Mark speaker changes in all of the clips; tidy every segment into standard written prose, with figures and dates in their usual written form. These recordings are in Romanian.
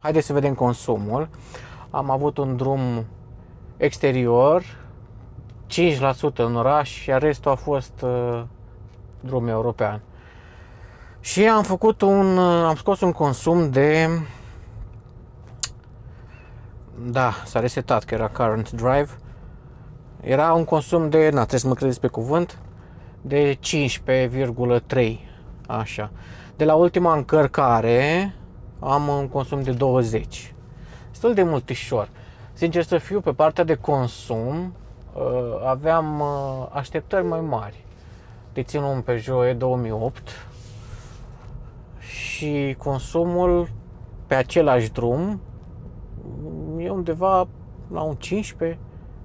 Speaker 1: Haideți să vedem consumul. Am avut un drum exterior, 5% în oraș, iar restul a fost drum european. Și am scos un consum de... Da, s-a resetat că era current drive. Era un consum de, trebuie să mă credeți pe cuvânt, de 15,3, așa. De la ultima încărcare am un consum de 20. Destul de multișor. Sincer să fiu, pe partea de consum aveam așteptări mai mari. Dețin un Peugeot E 2008 și consumul pe același drum e undeva la un 15,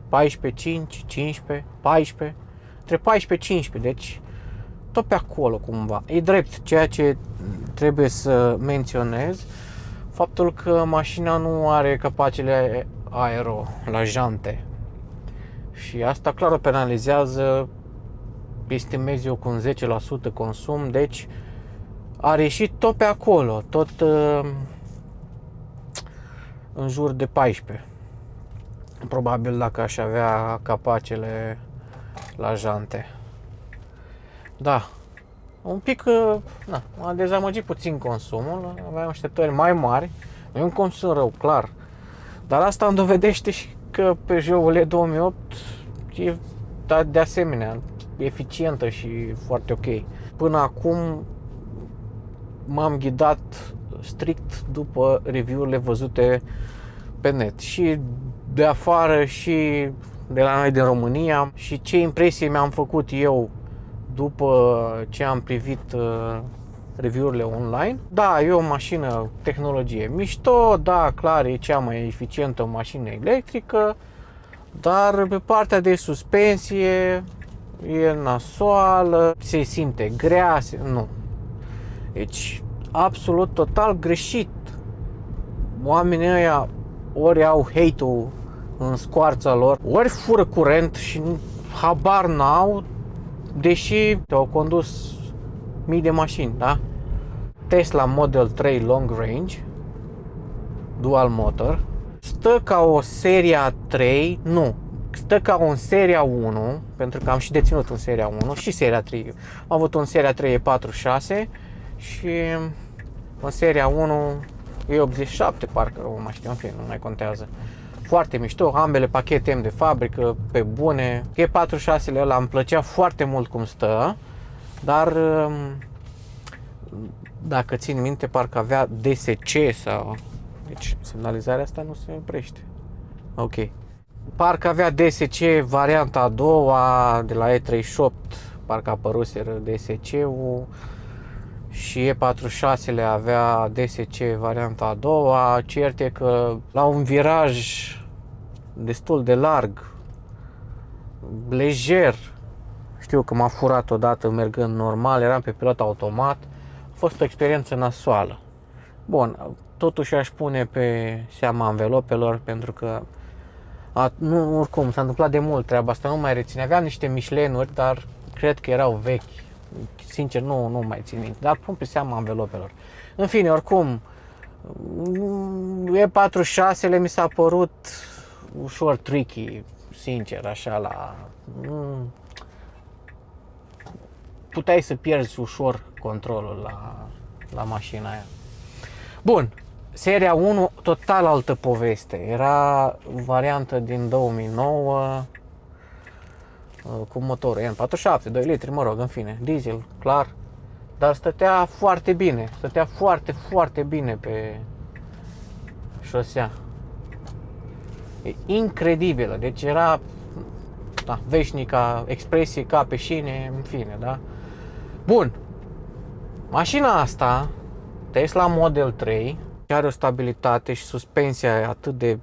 Speaker 1: 14, 5, 15, 14, între 14-15, deci tot pe acolo cumva. E drept, ceea ce trebuie să menționez, faptul că mașina nu are capacele aero la jante și asta clar o penalizează, estimez eu cu un 10% consum, deci a ieșit tot pe acolo, tot în jur de 14. Probabil dacă aș avea capacele la jante. Da, un pic, m-a dezamăgit puțin consumul, aveam așteptări mai mari, nu e un consum rău, clar, dar asta îmi dovedește și că Peugeot-ul E 2008 e de asemenea eficientă și foarte ok. Până acum m-am ghidat strict după review-urile văzute pe net, și de afară și de la noi din România, și ce impresie mi-am făcut eu după ce am privit review-urile online. Da, e o mașină tehnologie mișto, da, clar, e cea mai eficientă mașină electrică, dar pe partea de suspensie e nasoală, se simte grea, nu. Deci, absolut, total greșit. Oamenii ăia ori au hate-ul în scoarța lor, ori fură curent și habar n-au, deși te-au condus mii de mașini, da? Tesla Model 3 Long Range, dual motor, stă ca o seria 3, nu, stă ca un seria 1, pentru că am și deținut un seria 1 și seria 3. Am avut un seria 3 E46 și în seria 1 E87, parcă, nu mai știu, în fine, nu mai contează. Foarte mișto, ambele pachete M de fabrică, pe bune. E46-le ăla îmi plăcea foarte mult cum stă, dar dacă țin minte, parcă avea DSC sau... Deci semnalizarea asta nu se oprește. Ok. Parcă avea DSC varianta a doua, de la E38, parcă a apăruseră DSC-ul. Și E46-le avea DSC varianta a doua. Cert e că la un viraj destul de larg, lejer, știu că m-a furat odată mergând normal, eram pe pilot automat, a fost o experiență nasoală. Bun, totuși aș pune pe seama anvelopelor, pentru că nu, oricum, s-a întâmplat de mult treaba asta, nu mai reține. Aveam niște Michelin-uri, dar cred că erau vechi. Sincer, nu mai țin minte, dar pun pe seama anvelopelor. În fine, oricum, E46-le mi s-a părut ușor tricky, sincer, așa, puteai să pierzi ușor controlul la mașina aia. Bun, seria 1, total altă poveste. Era variantă din 2009, cu motorul N47, 2 litri, mă rog, în fine, diesel, clar, dar stătea foarte bine, stătea foarte, foarte bine pe șosea. E incredibilă, deci era, da, veșnica expresie ca pe șine, în fine, da? Bun, mașina asta, Tesla Model 3, are o stabilitate și suspensia atât de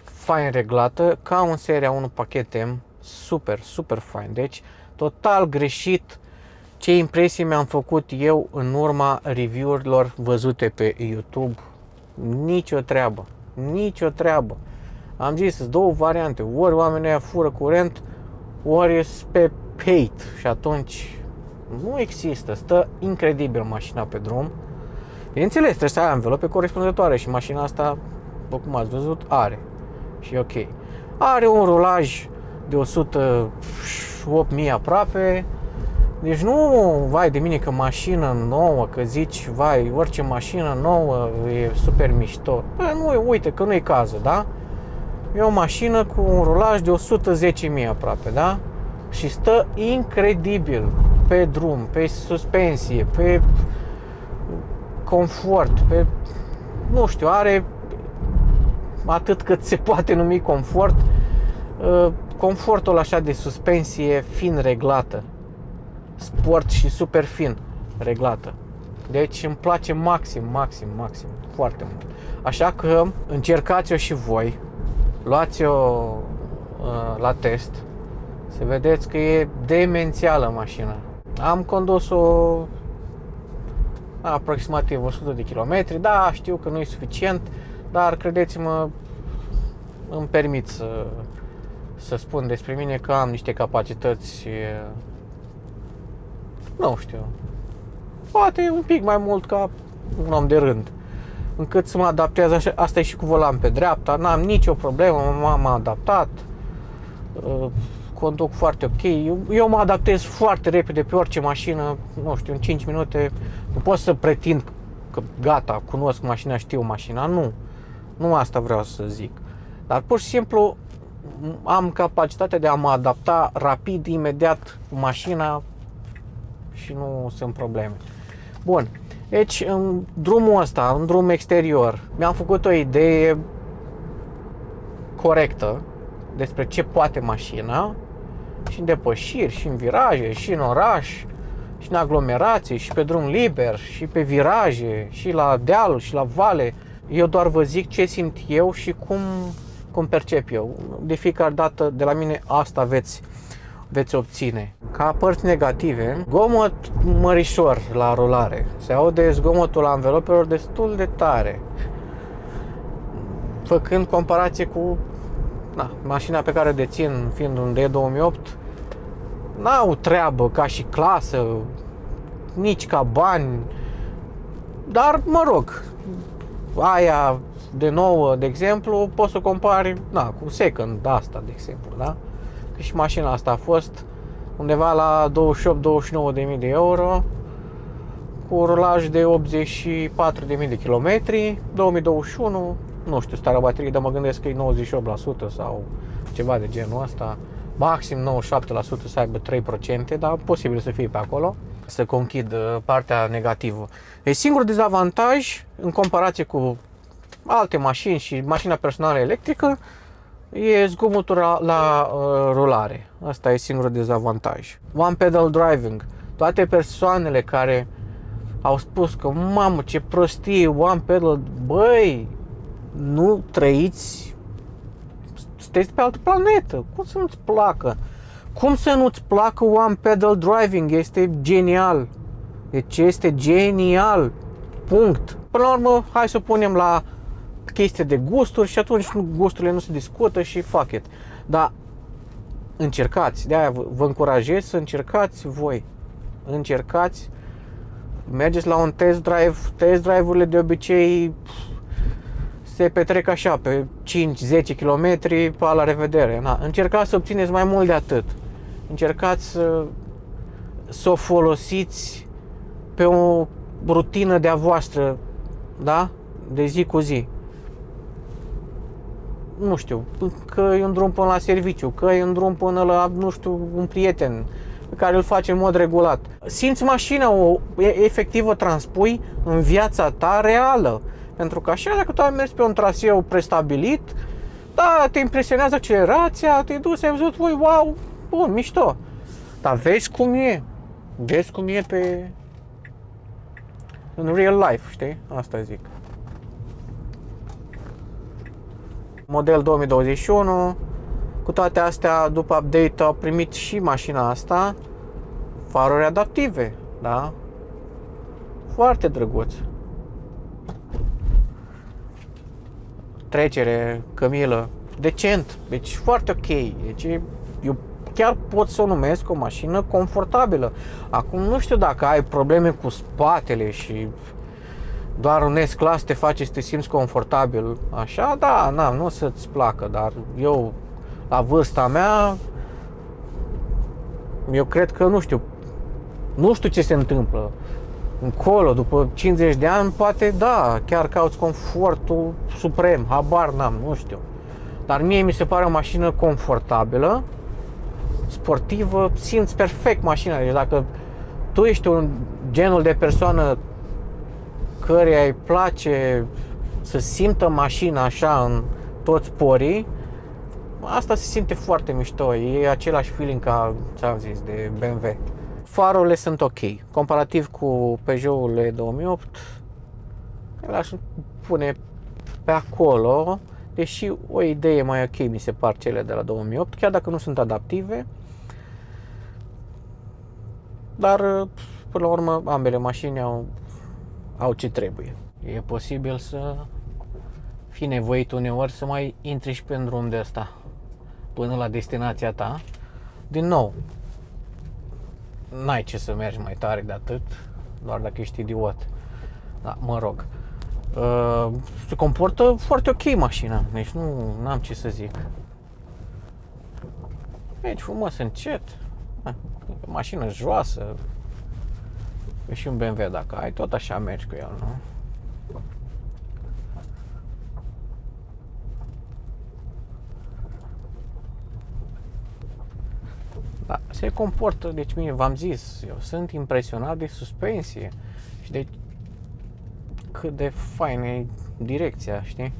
Speaker 1: fain reglată, ca un seria 1 pachet M, super, super fain. Deci, total greșit ce impresii mi-am făcut eu în urma review-urilor văzute pe YouTube. Nicio treabă, nicio treabă. Am zis, sunt două variante, ori oamenii ăia fură curent, ori pe hate, și atunci nu există, stă incredibil mașina pe drum. Bineînțeles, trebuie să ai anvelope corespunzătoare și mașina asta, după cum ați văzut, are. Și ok. Are un rulaj de 108.000 aproape. Deci nu, vai de mine, că mașină nouă, că zici, vai, orice mașină nouă e super mișto. Bă, nu, uite, că nu e cazul, da? E o mașină cu un rulaj de 110.000 aproape, da? Și stă incredibil pe drum, pe suspensie, pe confort, pe, nu știu, are atât cât se poate numi confort, confortul așa de suspensie fin reglată, sport și super fin reglată. Deci îmi place maxim, foarte mult. Așa că încercați-o și voi, luați-o la test, să vedeți că e demențială mașina. Am condus-o aproximativ 100 de kilometri, da, știu că nu e suficient, dar credeți-mă, îmi permit să spun despre mine că am niște capacități, nu știu, poate un pic mai mult ca un om de rând, încât să mă adaptez așa. Asta e și cu volan pe dreapta, n-am nicio problemă, m-am adaptat, conduc foarte ok. Eu mă adaptez foarte repede pe orice mașină, nu știu, în 5 minute. Nu pot să pretind că gata, cunosc mașina, știu mașina, nu asta vreau să zic. Dar pur și simplu am capacitatea de a mă adapta rapid, imediat cu mașina și nu sunt probleme. Bun, deci în drumul ăsta, în drum exterior, mi-am făcut o idee corectă despre ce poate mașina și în depășiri, și în viraje, și în oraș, și în aglomerații, și pe drum liber, și pe viraje, și la deal, și la vale. Eu doar vă zic ce simt eu și cum percep eu. De fiecare dată de la mine asta veți obține. Ca părți negative, zgomot mărișor la rulare. Se aude zgomotul anvelopelor destul de tare, făcând comparație cu mașina pe care o dețin, fiind un D2008, n-au treabă ca și clasă, nici ca bani, dar mă rog, aia de nouă, de exemplu, poți să compari cu second asta, de exemplu, da? Că și mașina asta a fost undeva la 28-29 de mii de euro, cu un rulaj de 84.000 de kilometri, 2021, nu știu starea bateriei, dar mă gândesc că e 98% sau ceva de genul ăsta, maxim 97% să aibă 3%, dar posibil să fie pe acolo. Să conchid partea negativă. Deci singurul dezavantaj în comparație cu alte mașini și mașina personală electrică e zgomotul la rulare. Asta e singurul dezavantaj. One pedal driving. Toate persoanele care au spus că mamă ce prostie one pedal, băi, nu trăiți, sunteți pe altă planetă. Cum să nu-ți placă? Cum să nu-ți placă one pedal driving? Este genial. Deci este genial. Punct. Până la urmă, hai să punem la chestie de gusturi și atunci gusturile nu se discută și fuck it. Dar încercați, de-aia vă încurajez să încercați voi. Încercați, mergeți la un test drive. Test drive-urile de obicei se petrec așa, pe 5-10 km, pa la revedere. Încercați să obțineți mai mult de atât. Încercați să o folosiți pe o rutină de-a voastră, da? De zi cu zi. Nu știu, că e un drum până la serviciu, că e un drum până la, nu știu, un prieten pe care îl face în mod regulat. Simți mașina, efectiv o transpui în viața ta reală. Pentru că așa, dacă tu ai mers pe un traseu prestabilit, da, te impresionează accelerația, te duci, ai văzut, voi, wow, bun, mișto. Dar vezi cum e. Vezi cum e în real life, știi? Asta zic. Model 2021, cu toate astea, după update, a primit și mașina asta faruri adaptive, da? Foarte drăguț. Trecere, cămilă, decent, deci foarte ok. Deci eu chiar pot să o numesc o mașină confortabilă. Acum nu știu dacă ai probleme cu spatele și doar un S-Class te face să te simți confortabil așa, da, nu o să-ți placă, dar eu, la vârsta mea, eu cred că, nu știu ce se întâmplă. Încolo, după 50 de ani, poate, da, chiar cauți confortul suprem, habar n-am, nu știu. Dar mie mi se pare o mașină confortabilă, sportivă, simți perfect mașina. Deci dacă tu ești un genul de persoană căreia îi place să simtă mașina așa în toți porii, asta se simte foarte mișto, e același feeling ca, ți-am zis, de BMW. Farurile sunt ok, comparativ cu Peugeot-urile 2008, le-aș pune pe acolo, deși o idee mai ok mi se par cele de la 2008, chiar dacă nu sunt adaptive, dar până la urmă ambele mașini au ce trebuie. E posibil să fii nevoit uneori să mai intri și pe drum de ăsta până la destinația ta. Din nou, n-ai ce să mergi mai tare de atât, doar dacă ești idiot. Da, mă rog. Se comportă foarte ok mașina, deci nu am ce să zic. Mergi frumos, încet. E mașină joasă. E și un BMW, dacă ai, tot așa mergi cu el, nu? Da, se comportă, deci mie v-am zis, eu sunt impresionat de suspensie și de cât de faină e direcția, știi?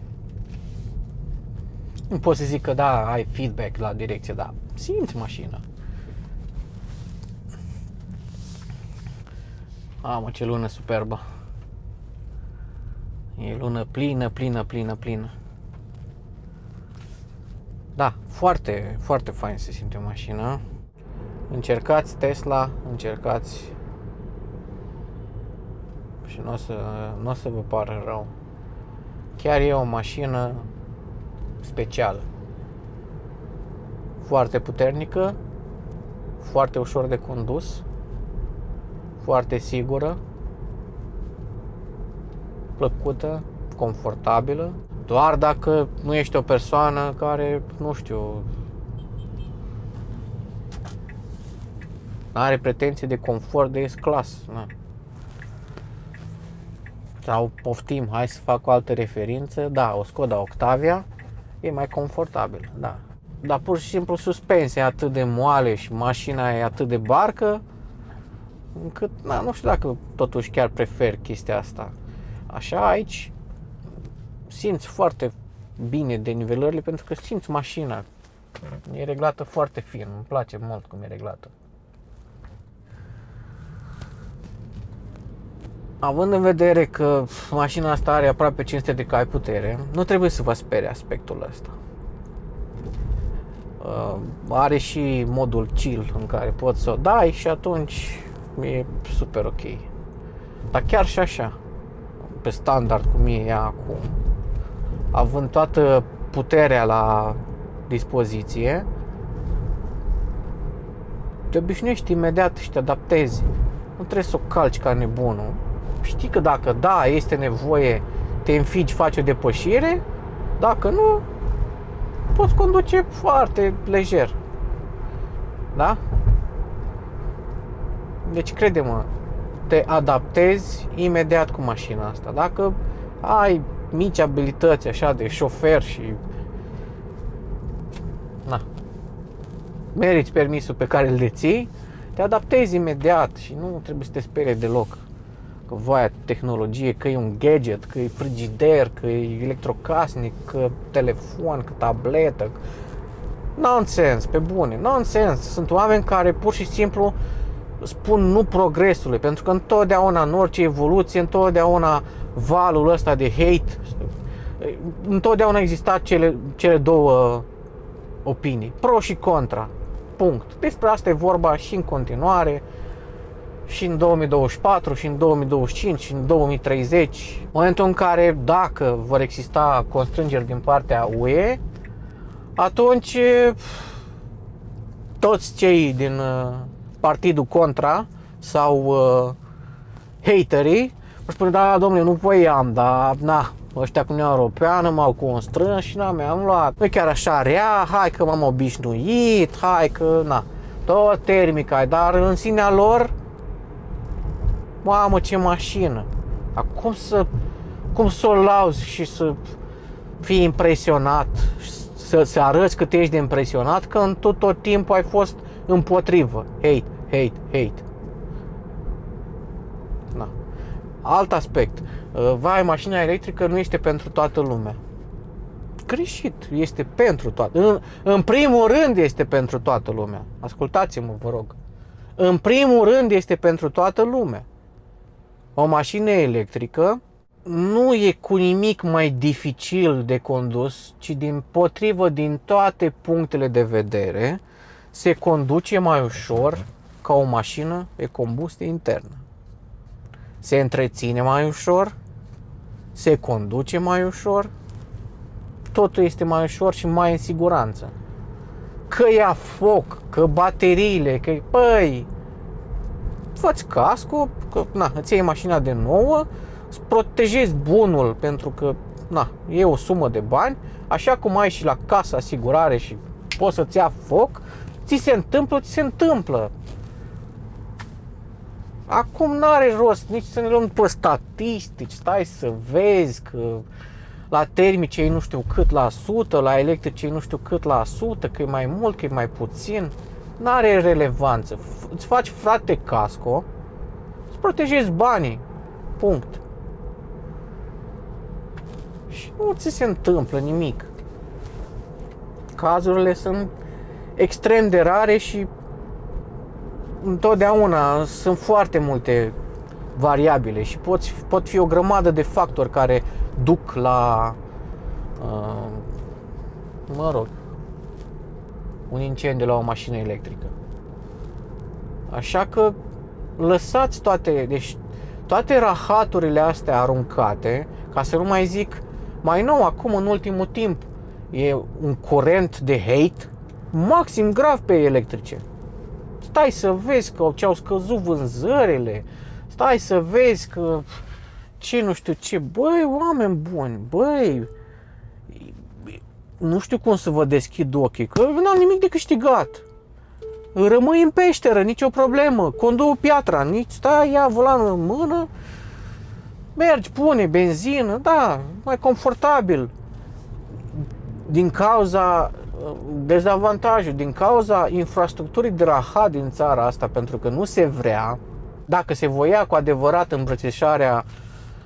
Speaker 1: Nu pot să zic că da, ai feedback la direcție, dar simți mașina. Mamă, ce lună superbă. E lună plină. Da, foarte, foarte fain se simte mașina. Încercați Tesla, încercați și nu o să vă pară rău. Chiar e o mașină specială. Foarte puternică, foarte ușor de condus, foarte sigură, plăcută, confortabilă. Doar dacă nu ești o persoană care, nu știu, are pretenții de confort de S-Class. Sau poftim, hai să fac o altă referință. Da, o Skoda Octavia e mai confortabil, da. Dar pur și simplu suspensia e atât de moale și mașina e atât de barcă, încât, nu știu dacă totuși chiar prefer chestia asta. Așa, aici simți foarte bine denivelările pentru că simți mașina. E reglată foarte fin, îmi place mult cum e reglată. Având în vedere că mașina asta are aproape 500 de cai putere, nu trebuie să vă sperie aspectul ăsta. Are și modul chill în care poți să o dai și atunci e super ok. Dar chiar și așa, pe standard cum e ea acum, având toată puterea la dispoziție, te obișnuiești imediat și te adaptezi. Nu trebuie să o calci ca nebunul. Știi că dacă da, este nevoie, te înfigi, faci o depășire, dacă nu, poți conduce foarte lejer. Da? Deci crede-mă, te adaptezi imediat cu mașina asta. Dacă ai mici abilități așa de șofer și meriți permisul pe care îl deții, te adaptezi imediat și nu trebuie să te sperie deloc. Că voia tehnologie, că e un gadget, că e frigider, că e electrocasnic, că telefon, că tabletă. Nonsense, pe bune, nonsense. Sunt oameni care pur și simplu spun nu progresului, pentru că întotdeauna, în orice evoluție, întotdeauna valul ăsta de hate, întotdeauna existat cele două opinii, pro și contra. Punct. Despre asta e vorba și în continuare, și în 2024, și în 2025, și în 2030. În momentul în care, dacă vor exista constrângeri din partea UE, atunci toți cei din partidul contra sau haterii Își spune, da, domnule, nu voiam, dar na, ăștia cu Uniunea Europeană m-au constrâns și na, mi-am luat. Nu chiar așa rea, hai că m-am obișnuit, hai că, na, tot termica, dar în sinea lor, mamă, ce mașină. Acum cum să o lauzi și să fii impresionat, să arăți cât ești de impresionat, că în tot timpul ai fost împotrivă. Hate. Na. Alt aspect. Vai, mașina electrică nu este pentru toată lumea. Greșit, este pentru toată. În primul rând este pentru toată lumea. Ascultați-mă, vă rog. În primul rând este pentru toată lumea. O mașină electrică nu e cu nimic mai dificil de condus, ci dimpotrivă, din toate punctele de vedere, se conduce mai ușor ca o mașină de combustie internă. Se întreține mai ușor, se conduce mai ușor, totul este mai ușor și mai în siguranță. Că ia foc, că bateriile, că păi, fă-ți casco, că na, îți iei mașina de nouă, îți protejezi bunul pentru că na, e o sumă de bani, așa cum ai și la casa asigurare și poți să-ți ia foc, ți se întâmplă. Acum n-are rost nici să ne luăm pe statistici, stai să vezi că la termice e nu știu cât la sută, la electrice e nu știu cât la sută, că e mai mult, că e mai puțin. N-are relevanță. Îți faci, frate, casco, îți protejezi banii. Punct. Și nu ți se întâmplă nimic. Cazurile sunt extrem de rare și întotdeauna sunt foarte multe variabile și pot fi o grămadă de factori care duc la un incendiu la o mașină electrică. Așa că lăsați toate rahaturile astea aruncate, ca să nu mai zic, mai nou acum în ultimul timp e un curent de hate maxim grav pe electrice. Stai să vezi că ce-au scăzut vânzările, stai să vezi că ce nu știu ce, băi, oameni buni, băi, nu știu cum să vă deschid ochii, că n-am nimic de câștigat. Rămâi în peșteră, nicio problemă, conduc piatra, nici stai, ia volanul în mână, mergi, pune benzină, da, mai confortabil. Din cauza dezavantajul, din cauza infrastructurii de rahat din țara asta, pentru că nu se vrea, dacă se voia cu adevărat îmbrățișarea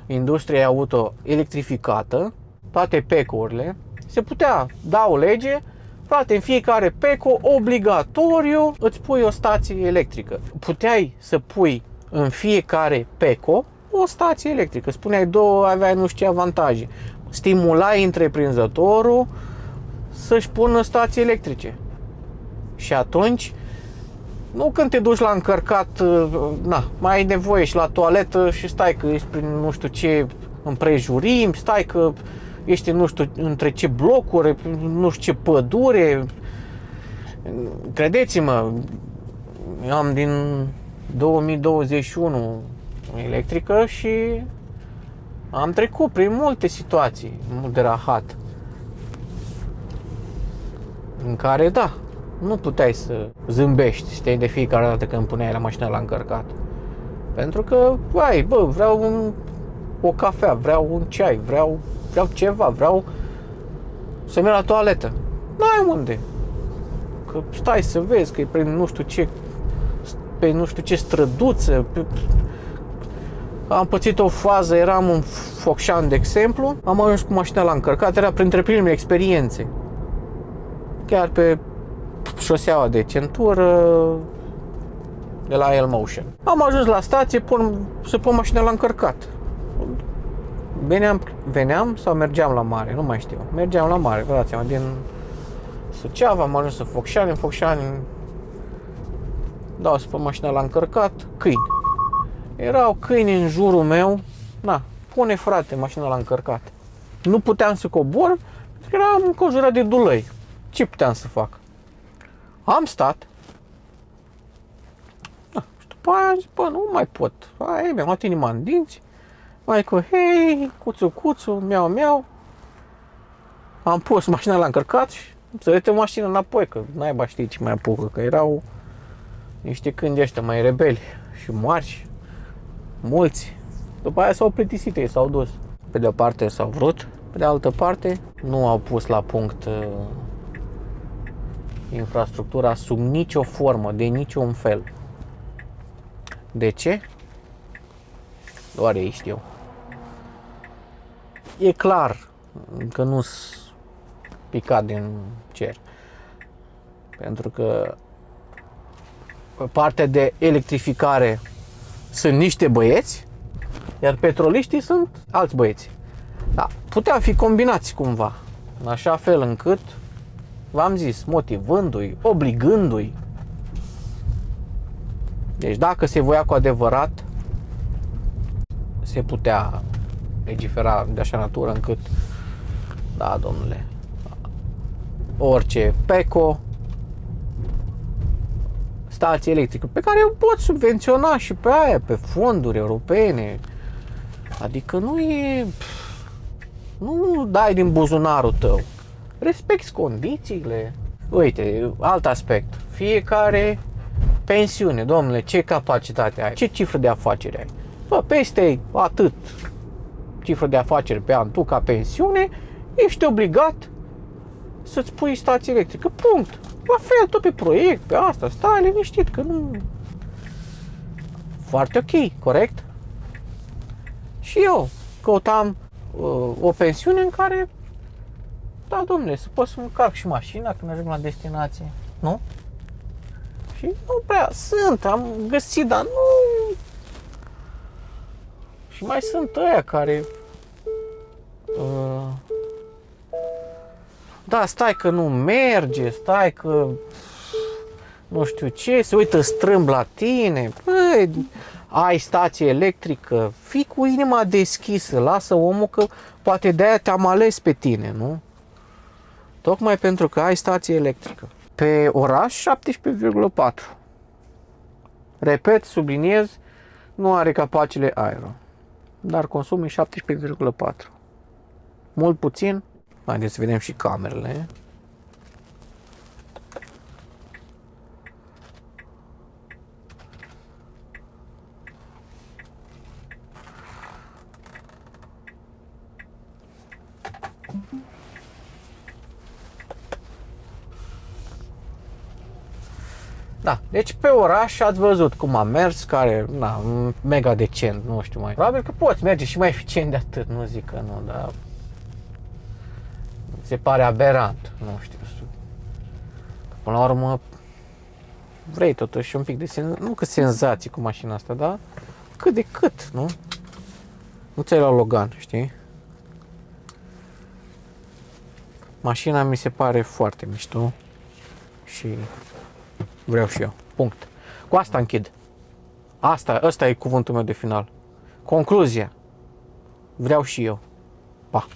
Speaker 1: industriei auto electrificată, toate PEC-urile, se putea da o lege, frate, în fiecare PEC-o obligatoriu îți pui o stație electrică. Puteai să pui în fiecare PEC-o o stație electrică, spuneai aveai nu știu ce avantaje, stimulai întreprinzătorul să-și pună stații electrice. Și atunci, nu când te duci la încărcat, na, mai ai nevoie și la toaletă și stai că ești prin nu știu ce împrejurimi, stai că ești nu știu între ce blocuri, nu știu ce pădure. Credeți-mă, am din 2021 electrică și am trecut prin multe situații de rahat în care, da, nu puteai să zâmbești, stai de fiecare dată când puneai la mașina la încărcat. Pentru că, vreau o cafea, vreau un ceai, vreau ceva, vreau să merg la toaletă. N-ai unde. Că stai să vezi că e prin nu știu ce străduță. Am pățit o fază, eram în Focșani, de exemplu, am ajuns cu mașina la încărcat, era printre primele experiențe. Chiar pe șoseaua de centură de la Elmotion. Am ajuns la stație, să pun mașina la încărcat. Veneam sau mergeam la mare, nu mai știu. Mergeam la mare, vă dați seama, din Suceava, am ajuns în Focșani, dau să pun mașina la încărcat, câini. Erau câini în jurul meu, na, pune frate mașina la încărcat. Nu puteam să cobor, pentru că eram înconjurat de dulăi. Ce puteam să fac? Am stat. Da, și după aia am zis, nu mai pot. Mi-am luat inima în dinți, Maică, hei, cuțu, miau, miau. Am pus mașina la încărcat și să dete mașina înapoi, că naiba știi ce mai apucă, că erau niște câini ăștia mai rebeli și mari, mulți. După aia s-au plictisit, ei s-au dus. Pe de o parte s-au vrut, pe de altă parte nu au pus la punct infrastructura sub nicio formă, de niciun fel. De ce? Doar ei știu. E clar că nu-s picat din cer. Pentru că pe partea de electrificare sunt niște băieți, iar petroliștii sunt alți băieți. Da, putea fi combinați cumva, în așa fel încât, v-am zis, motivându-i, obligându-i. Deci dacă se voia cu adevărat, se putea legifera de așa natură încât, da, domnule, orice PECO, stație electrică, pe care o pot subvenționa și pe aia, pe fonduri europene. Adică nu dai din buzunarul tău. Respecti condițiile. Uite, alt aspect. Fiecare pensiune, domnule, ce capacitate ai? Ce cifră de afaceri ai? Bă, peste atât cifră de afaceri pe an tu ca pensiune, ești obligat să-ți pui stație electrică. Punct. La fel, tot pe proiect, pe asta, stai liniștit, că nu... Foarte ok, corect? Și eu căutam o pensiune în care, da, domnule, să pot să-mi încarc și mașina când ajung la destinație, nu? Și nu prea sunt, am găsit, dar nu... Și mai sunt ăia care... Da, stai că nu merge, stai că nu știu ce, se uită strâmb la tine. Băi, ai stație electrică, fii cu inima deschisă, lasă omul că poate de-aia te-am ales pe tine, nu? Tocmai pentru că ai stație electrică. Pe oraș 17,4. Repet, subliniez, nu are capacele aero, dar consumul e 17,4. Mult puțin. Haideți să vedem și camerele. Da, deci pe oraș ați văzut cum a mers, care, na, mega decent, nu știu mai. Probabil că poți merge și mai eficient de atât, nu zic că nu, dar se pare aberant, nu știu. Până la urmă, vrei totuși un pic de nu că senzații cu mașina asta, dar cât de cât, nu? Nu ți-ai luat Logan, știi? Mașina mi se pare foarte mișto și vreau și eu. Punct. Cu asta închid. Ăsta e cuvântul meu de final. Concluzia. Vreau și eu. Pa.